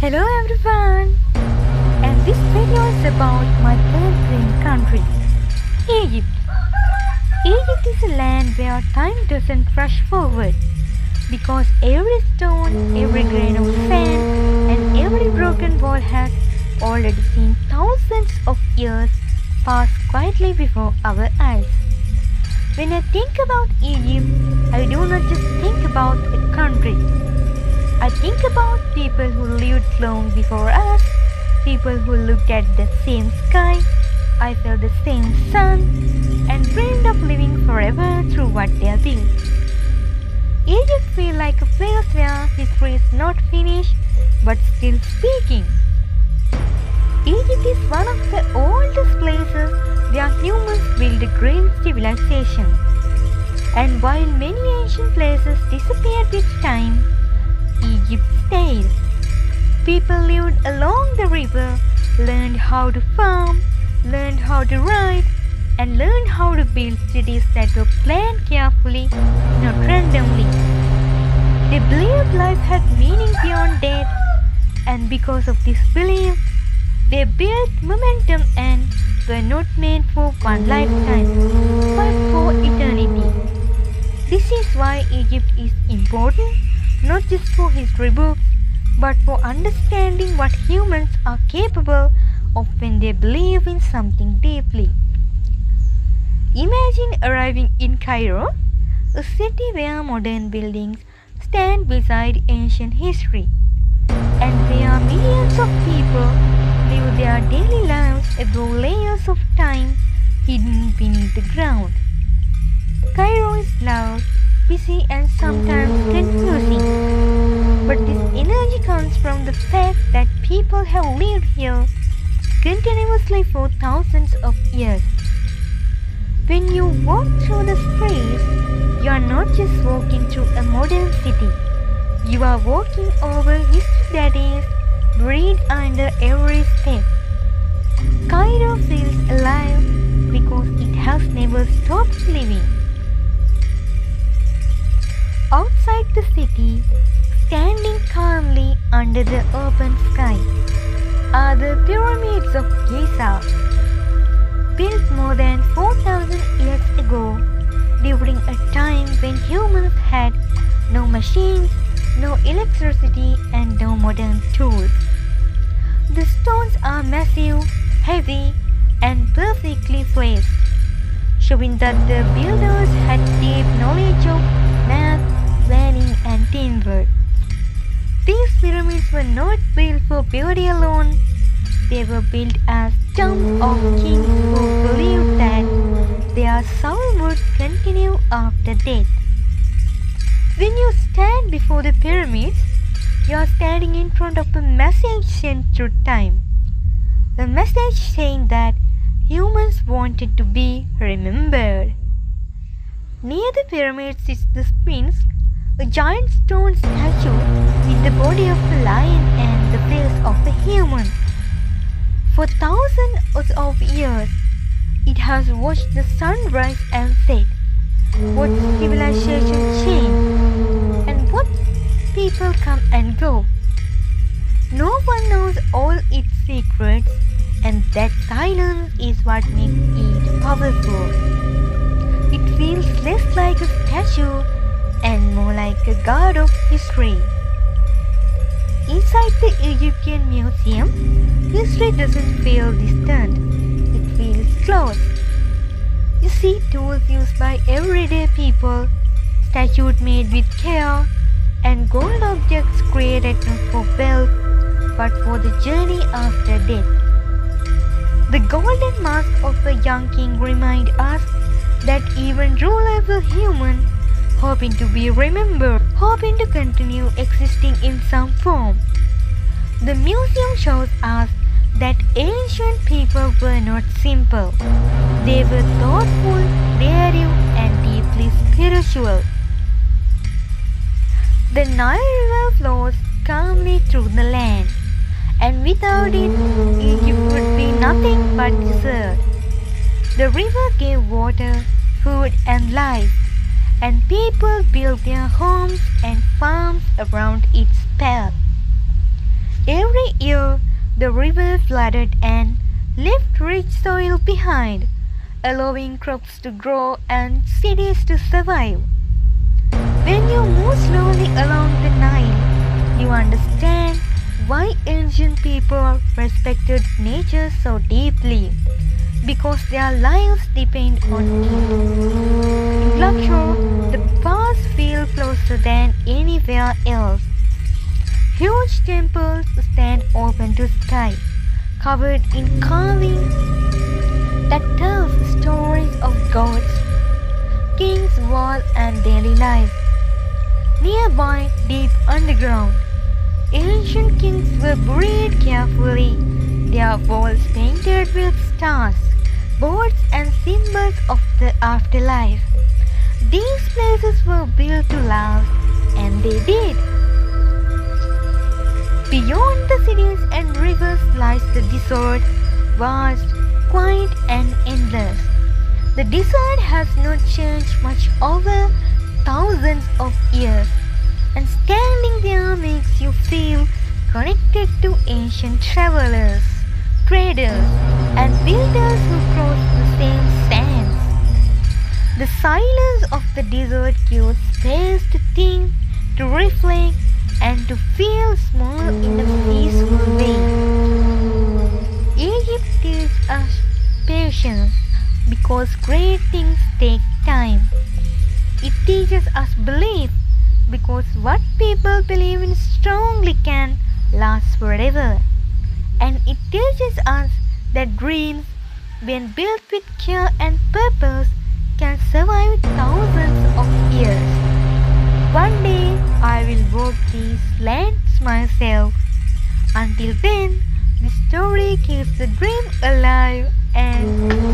Hello everyone, and this video is about my third dream country, Egypt. Egypt is a land where time doesn't rush forward because every stone, every grain of sand, and every broken wall has already seen thousands of years pass quietly before our eyes. When I think about Egypt, I do not just think about a country. I think about people who lived long before us, people who looked at the same sky, I felt the same sun, and dreamed of living forever through what they built. Egypt feels like a place where history is not finished but still speaking. Egypt is one of the oldest places where humans built a great civilization. And while many ancient places disappeared with time, Egypt stayed. People lived along the river, learned how to farm, learned how to write, and learned how to build cities that were planned carefully, not randomly. They believed life had meaning beyond death, and because of this belief, they built momentum and were not made for one lifetime, but for eternity. This is why Egypt is important, not just for history books, but for understanding what humans are capable of when they believe in something deeply. Imagine arriving in Cairo, a city where modern buildings stand beside ancient history, and where millions of people live their daily lives above layers of time hidden beneath the ground. Cairo is loud, busy, and sometimes confusing. But this energy comes from the fact that people have lived here continuously for thousands of years. When you walk through the streets, you are not just walking through a modern city. You are walking over history that is buried under every step. Cairo feels alive because it has never stopped living. Outside the city, standing calmly under the open sky, are the pyramids of Giza, built more than 4,000 years ago during a time when humans had no machines, no electricity, and no modern tools. The stones are massive, heavy, and perfectly placed, showing that the builders had deep knowledge of math, planning, and teamwork. These pyramids were not built for beauty alone. They were built as tombs of kings who believed that their soul would continue after death. When you stand before the pyramids, you are standing in front of a message sent through time. A message saying that humans wanted to be remembered. Near the pyramids is the Sphinx, a giant stone statue with the body of a lion and the face of a human. For thousands of years, it has watched the sun rise and set, watched civilization change, and watched people come and go. No one knows all its secrets, and that silence is what makes it powerful. It feels less like a statue and more like a god of history. Inside the Egyptian Museum, history doesn't feel distant, it feels close. You see tools used by everyday people, statues made with care, and gold objects created not for wealth, but for the journey after death. The golden mask of a young king reminds us that even rulers were human, hoping to be remembered, hoping to continue existing in some form. The museum shows us that ancient people were not simple. They were thoughtful, creative, and deeply spiritual. The Nile River flows calmly through the land, and without it, Egypt would be nothing but desert. The river gave water, food, and life, and people built their homes and farms around its path. Every The river flooded and left rich soil behind, allowing crops to grow and cities to survive. When you move slowly along the Nile, you understand why ancient people respected nature so deeply, because their lives depend on it. In Luxor, the paths feel closer than anywhere else. Huge temples stand open to sky, covered in carving that tells stories of gods, kings, war, and daily life. Nearby, deep underground, ancient kings were buried carefully, their walls painted with stars, birds, and symbols of the afterlife. These places were built to last, and they did. Beyond the cities and rivers lies the desert, vast, quiet, and endless. The desert has not changed much over thousands of years, and standing there makes you feel connected to ancient travelers, traders, and builders who crossed the same sands. The silence of the desert gives space to think, to reflect, and to feel small in a peaceful way. Egypt teaches us patience because great things take time. It teaches us belief because what people believe in strongly can last forever. And it teaches us that dreams, when built with care and purpose, can survive thousands of years. One day I will walk these lands myself. Until then, the story keeps the dream alive and